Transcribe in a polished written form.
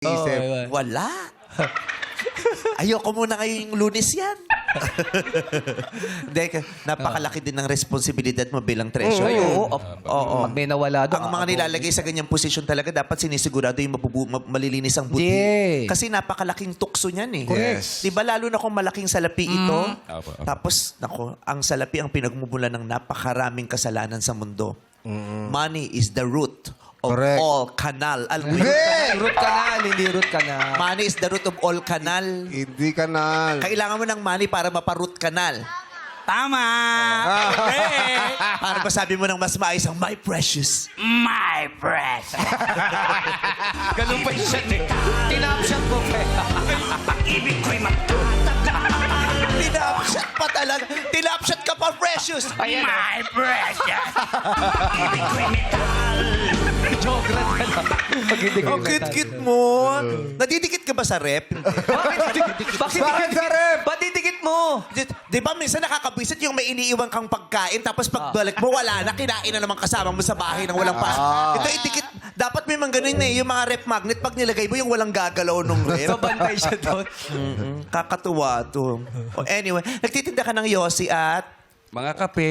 Isip. Wala. Ayoko muna ngayong Lunes yan. Hindi, napakalaki din ng responsibilidad mo bilang treasurer. Oo. Pag may nawala doon. Ang mga nilalagay sa ganyang posisyon talaga, dapat sinisigurado yung malilinis ang buti. Yeah. Kasi napakalaking tukso niyan eh. Correct. Di ba lalo na kung malaking salapi ito? Apo. Tapos, nako, ang salapi ang pinagmumulan ng napakaraming kasalanan sa mundo. Money is the root of Correct. all canal. Alam mo yun? Root canal, hindi root canal. Money is the root of all canal. Hindi kanal. Kailangan mo ng money para maparoot canal. Tama! Para masabi mo ng mas maayos ang my precious. My precious! Ganun pa siya eh. Tinapshot mo pa. Pag-ibig ko'y matatagal. Tinapshot pa talaga. Tinapshot ka pa, precious. My precious! Pag-ibig ko'y metal. Jograt ka na. Pag hindi Ang cute-cute mo. Nadidikit ka ba sa rep? Bakit sa rep? Ba't didikit mo? Di ba minsan nakakabwisit yung may iniiwan kang pagkain tapos pagbalik mo wala na, kinain na naman kasama mo sa bahay nang walang Ito idikit. Dapat may mga ganun eh. Yung mga rep magnet, pag nilagay mo yung walang gagalaw nung rep. So, bantay siya doon. Kakatuwa to. Anyway, nagtitinda ka ng yosi at Mga kape.